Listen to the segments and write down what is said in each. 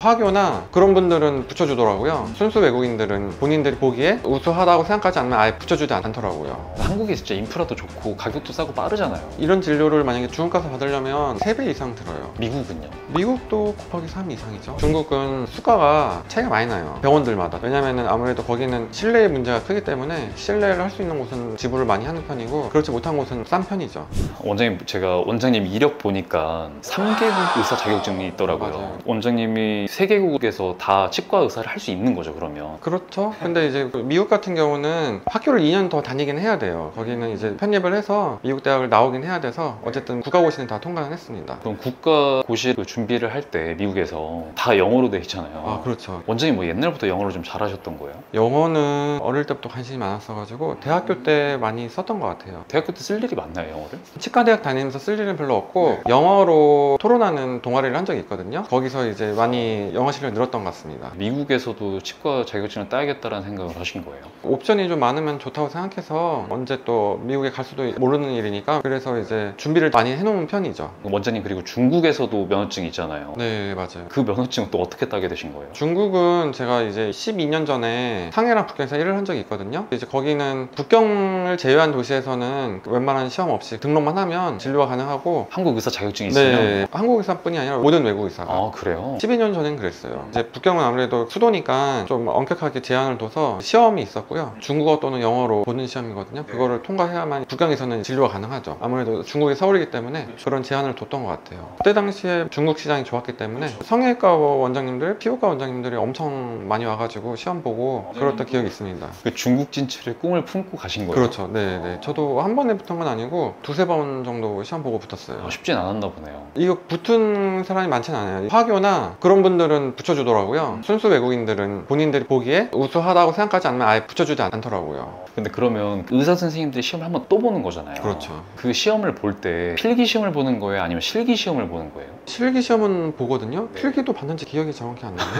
화교나 그런 분들은 붙여주더라고요. 순수 외국인들은 본인들이 보기에 우수하다고 생각하지 않으면 아예 붙여주지 않더라고요. 한국이 진짜 인프라도 좋고 가격도 싸고 빠르잖아요. 이런 진료를 만약에 중국 가서 받으려면 3배 이상 들어요. 미국은요? 미국도 곱하기 3 이상이죠. 중국은 수가가 차이가 많이 나요, 병원들마다. 왜냐면은 아무래도 거기는 실내의 문제가 크기 때문에 실내를 할 수 있는 곳은 지불을 많이 하는 편이고, 그렇지 못한 곳은 싼 편이죠. 원장님, 제가 원장님 이력 보니까 3개국 의사 자격증이 있더라고요. 맞아요. 원장님이 3개국에서 다 치과 의사를 할 수 있는 거죠, 그러면? 그렇죠. 근데 이제 미국 같은 경우는 학교를 2년 더 다니긴 해야 돼요. 거기는 이제 편입을 해서 미국 대학을 나오긴 해야 돼서 어쨌든 국가고시는 다 통과는 했습니다. 그럼 국가고시 준비를 할 때 미국에서 다 영어로 돼 있잖아요. 아, 그렇죠. 원장님 뭐 옛날부터 영어를 좀 잘하셨던 거예요? 영어는 어릴 때부터 관심이 많았어가지고 대학교 때 많이 썼던 것 같아요. 대학교 때 쓸 일이 많나요, 영어를? 치과대학 다니면서 쓸 일은 별로 없고 영어로 토론하는 동아리를 한 적이 있거든요. 거기서 이제 많이 영어 실력이 늘었던 것 같습니다. 미국에서도 치과 자격증을 따야겠다는 생각을 하신 거예요? 옵션이 좀 많으면 좋다고 생각해서 언제 또 미국에 갈 수도 모르는 일이니까 그래서 이제 준비를 많이 해놓은 편이죠. 원장님, 그리고 중국에서도 면허증이 있잖아요. 네, 맞아요. 그 면허증은 또 어떻게 따게 되신 거예요? 중국은 제가 이제 12년 전에 상해랑 북경에서 일을 한 적이 있거든요. 이제 거기는 북경을 제외한 도시에서는 웬만한 시험 없이 등록만 하면 진료가 가능하고, 한국 의사 자격증이 있으면? 네, 한국 의사뿐이 아니라 모든 외국 의사가. 아, 그래요? 12년 전엔 그랬어요. 이제 북경은 아무래도 수도니까 좀 엄격하게 제한을 둬서 시험이 있었고요. 중국어 또는 영어로 보는 시험이거든요. 그거를 통과해야만 북경에서는 진료가 가능하죠. 아무래도 중국이 서울이기 때문에 그런 제한을 뒀던 것 같아요. 그때 당시에 중국 시장이 좋았기 때문에 성형외과 원장님들, 피부과 원장님들이 엄청 많이 와가지고 시험 보고 그랬던 기억이 있습니다. 그 중국 진출의 꿈을 품고 가신 거예요? 그렇죠. 네네. 저도 한 번에 붙은 건 아니고 두세 번 정도 시험 보고 붙었어요. 아, 쉽진 않았나 보네요. 이거 붙은 사람이 많지는 않아요. 화교나 그런 분들은 붙여주더라고요. 순수 외국인들은 본인들이 보기에 우수하다고 생각하지 않으면 아예 붙여주지 않더라고요. 근데 그러면 의사 선생님들이 시험을 한 번 또 보는 거잖아요. 그렇죠. 그 시험을 볼 때 필기 시험을 보는 거예요? 아니면 실기 시험을 보는 거예요? 실기 시험은 보거든요. 필기도 봤는지 기억이 정확히 안 나네.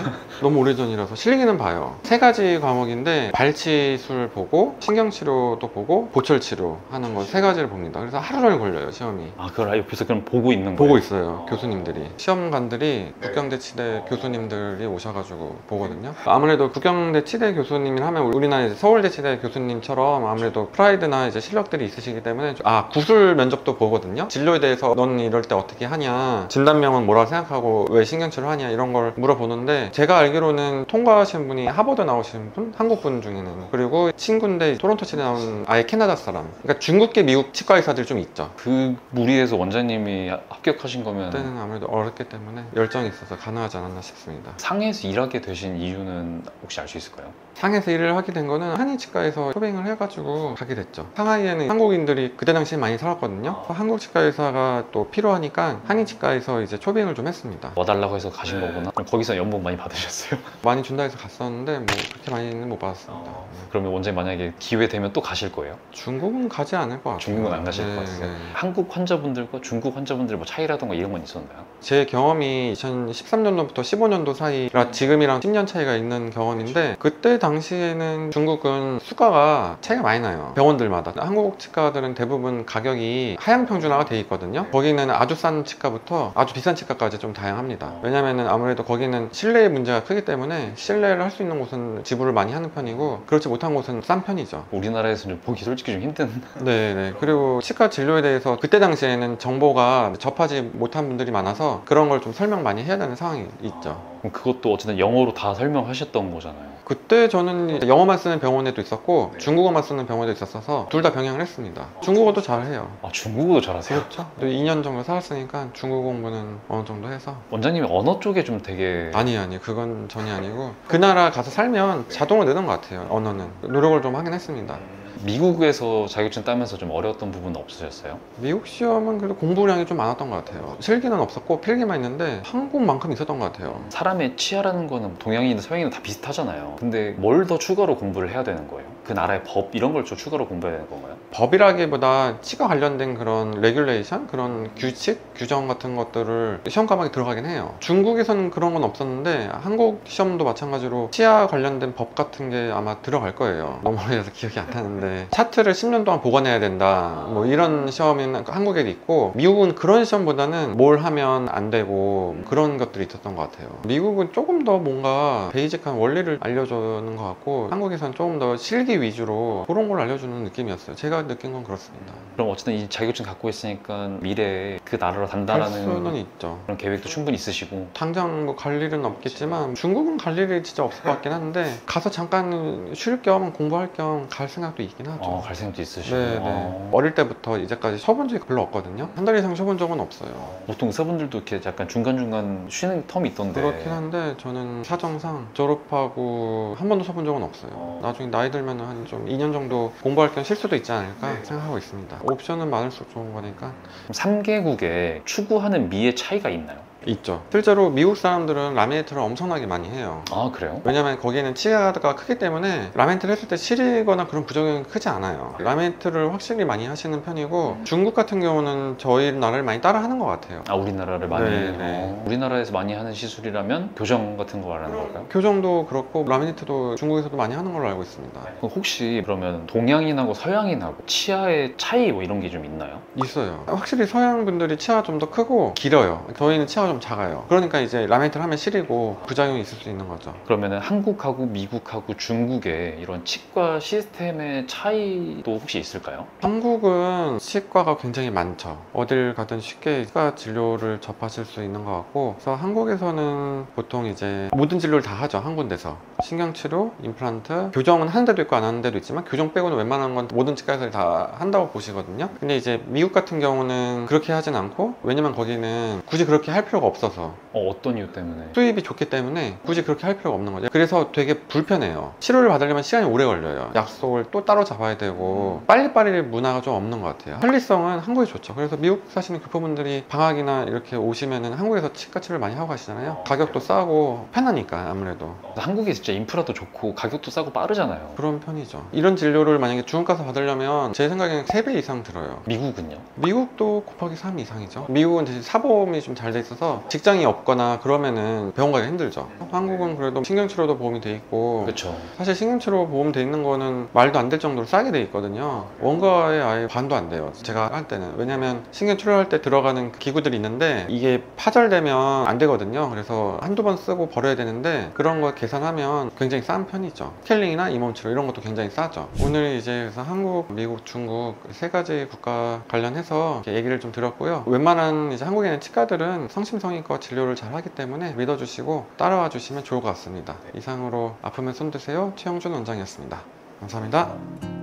너무 오래전이라서. 실기는 봐요. 3가지 과목인데 발치술 보고 신경치료도 보고 보철치료 하는 거 3가지를 봅니다. 그래서 하루 종일 걸려요, 시험이. 아, 그걸 옆에서 그럼 보고 있는 거예요? 보고 있어요, 북경대치대 시험관들이. 북경대치대 교수님들이 오셔가지고 보거든요. 아무래도 북경대치대 교수님이 하면 우리나라 서울대치대 교수님처럼 아무래도 프라이드나 이제 실력들이 있으시기 때문에 구술 면접도 보거든요. 진료에 대해서 넌 이럴 때 어떻게 하냐, 진단명은 뭐라 생각하고 왜 신경치료 하냐, 이런 걸 물어보는데, 제가 알기로는 통과하신 분이 하버드 나오신 분, 한국 분 중에는, 그리고 친구인데 토론토치대 나온 아예 캐나다 사람. 그러니까 중국계 미국 치과 의사들이 좀 있죠. 그 무리에서 원장님이 합격하신 거면 그때는 아무래도 어렵기 때문에 열정이 있어서 가능하지 않았나 싶습니다. 상해에서 일하게 되신 이유는 혹시 알 수 있을까요? 상해에서 일을 하게 된 거는 한의치과에서 초빙을 해가지고 가게 됐죠. 상하이에는 한국인들이 그때 당시에 많이 살았거든요. 한국 치과 의사가 또 필요하니까 한의치과에서 이제 초빙을 좀 했습니다. 와달라고 해서 가신 거구나. 그럼 거기서 연봉 많이 받으셨어요? 많이 준다 해서 갔었는데 뭐 그렇게 많이는 못 받았습니다. 그러면 원장님 만약에 기회 되면 또 가실 거예요? 중국은 가지 않을 것 같아요. 중국은 안 가실 것 같아요. 한국 환자분들과 중국 환자분들 뭐 차이라던가 이런 건 있었나요? 제 경험이 2013년도부터 15년도 사이라 지금이랑 10년 차이가 있는 경험인데, 그때 당시에는 중국은 수가가 차이가 많이 나요, 병원들마다. 한국 치과들은 대부분 가격이 하향 평준화가 돼 있거든요. 거기는 아주 싼 치과부터 아주 비싼 치과까지 좀 다양합니다. 왜냐면은 아무래도 거기는 실내의 문제가 크기 때문에 실내를 할 수 있는 곳은 지불을 많이 하는 편이고, 그렇지 못한 곳은 싼 편이죠. 우리나라에서는 보기 솔직히 좀 힘든. 네네. 그리고 치과 진료에 대해서 그때 당시에는 정보가 접하지 못한 분들이 많아서 그런 걸 좀 설명 많이 해야 되는 상황이 있죠. 그럼 그것도 어쨌든 영어로 다 설명하셨던 거잖아요. 그때 저는 영어만 쓰는 병원에도 있었고 중국어만 쓰는 병원에도 있었어서 둘 다 병행을 했습니다. 중국어도 잘해요. 아, 중국어도 잘하세요? 그렇죠. 2년 정도 살았으니까 중국 공부는 어느 정도 해서. 원장님이 언어 쪽에 좀 되게... 아니 그건 전혀 아니고, 그 나라 가서 살면 자동으로 느는 것 같아요. 언어는 노력을 좀 하긴 했습니다. 미국에서 자격증 따면서 좀 어려웠던 부분은 없으셨어요? 미국 시험은 그래도 공부량이 좀 많았던 것 같아요. 실기는 없었고 필기만 있는데 한국만큼 있었던 것 같아요. 사람의 치아라는 거는 동양인이든 서양인이든 다 비슷하잖아요. 근데 뭘 더 추가로 공부를 해야 되는 거예요? 그 나라의 법 이런 걸 좀 추가로 공부해야 되는 건가요? 법이라기보다 치과 관련된 그런 레귤레이션, 그런 규칙, 규정 같은 것들을 시험 과목에 들어가긴 해요. 중국에서는 그런 건 없었는데 한국 시험도 마찬가지로 치아 관련된 법 같은 게 아마 들어갈 거예요. 너무 오래돼서 기억이 안 나는데 차트를 10년 동안 보관해야 된다, 뭐 이런 시험이 한국에도 있고, 미국은 그런 시험보다는 뭘 하면 안 되고 그런 것들이 있었던 것 같아요. 미국은 조금 더 뭔가 베이직한 원리를 알려주는 것 같고, 한국에서는 조금 더 실기 위주로 그런 걸 알려주는 느낌이었어요. 제가 느낀 건 그렇습니다. 그럼 어쨌든 이 자격증 갖고 있으니까 미래에 그 나라로 갈 단단하는 수는 있죠. 그런 계획도 충분히 있으시고. 당장 뭐 갈 일은 없겠지만 중국은 갈 일이 진짜 없을 것 같긴 한데, 가서 잠깐 쉴 겸 공부할 겸 갈 생각도 있긴 하죠. 갈 생각도 있으시고. 네네. 어릴 때부터 이제까지 쉬어본 적이 별로 없거든요. 한 달 이상 쉬어본 적은 없어요. 보통 의사분들도 이렇게 약간 중간중간 쉬는 텀이 있던데. 그렇긴 한데 저는 사정상 졸업하고 한 번도 쉬어본 적은 없어요. 나중에 나이 들면 한 좀 2년 정도 공부할 겸 쉴 수도 있지 않을까 생각하고 있습니다. 옵션은 많을수록 좋은 거니까. 그럼 3개국에 추구하는 미의 차이가 있나요? 있죠. 실제로 미국 사람들은 라미네이트를 엄청나게 많이 해요. 아, 그래요? 왜냐면 거기는 치아가 크기 때문에 라미네이트를 했을 때 시리거나 그런 부작용이 크지 않아요. 라미네이트를 확실히 많이 하시는 편이고, 중국 같은 경우는 저희 나라를 많이 따라 하는 것 같아요. 아, 우리나라를 많이. 네. 우리나라에서 많이 하는 시술이라면 교정 같은 거 말하는 걸까요? 교정도 그렇고 라미네이트도 중국에서도 많이 하는 걸로 알고 있습니다. 혹시 그러면 동양인하고 서양인하고 치아의 차이 뭐 이런 게 좀 있나요? 있어요. 확실히 서양 분들이 치아가 좀 더 크고 길어요. 저희는 치아가 좀 작아요. 그러니까 이제 라미네이트를 하면 시리고 부작용이 있을 수 있는 거죠. 그러면은 한국하고 미국하고 중국의 이런 치과 시스템의 차이도 혹시 있을까요? 한국은 치과가 굉장히 많죠. 어딜 가든 쉽게 치과 진료를 접하실 수 있는 것 같고, 그래서 한국에서는 보통 이제 모든 진료를 다 하죠. 한 군데서. 신경치료, 임플란트, 교정은 하는 데도 있고 안 하는 데도 있지만, 교정 빼고는 웬만한 건 모든 치과에서 다 한다고 보시거든요. 근데 이제 미국 같은 경우는 그렇게 하진 않고, 왜냐면 거기는 굳이 그렇게 할 필요가 없어서, 어떤 이유 때문에? 수입이 좋기 때문에 굳이 그렇게 할 필요가 없는 거죠. 그래서 되게 불편해요. 치료를 받으려면 시간이 오래 걸려요. 약속을 또 따로 잡아야 되고, 빨리빨리 문화가 좀 없는 것 같아요. 편리성은 한국이 좋죠. 그래서 미국 사시는 교포분들이 방학이나 이렇게 오시면은 한국에서 치과 치료를 많이 하고 가시잖아요. 가격도 싸고 편하니까 아무래도. 한국이 진짜 인프라도 좋고 가격도 싸고 빠르잖아요. 그런 편이죠. 이런 진료를 만약에 중국 가서 받으려면 제 생각에는 3배 이상 들어요. 미국은요? 미국도 곱하기 3 이상이죠. 미국은 대신 사보험이 좀 잘 돼 있어서 직장이 없거나 그러면은 병원 가기 힘들죠. 한국은 그래도 신경치료도 보험이 돼 있고, 그렇죠. 사실 신경치료 보험 돼 있는 거는 말도 안 될 정도로 싸게 돼 있거든요. 원가에 아예 반도 안 돼요, 제가 할 때는. 왜냐면 신경치료할 때 들어가는 기구들이 있는데 이게 파절되면 안 되거든요. 그래서 한두 번 쓰고 버려야 되는데, 그런 거 계산하면 굉장히 싼 편이죠. 스케일링이나 잇몸치료 이런 것도 굉장히 싸죠. 오늘 이제 그래서 한국, 미국, 중국 세 가지 국가 관련해서 이렇게 얘기를 좀 드렸고요. 웬만한 이제 한국에 있는 치과들은 성심성의과 진료를 잘 하기 때문에 믿어주시고 따라와 주시면 좋을 것 같습니다. 이상으로 아프면 손 드세요. 최영준 원장이었습니다. 감사합니다.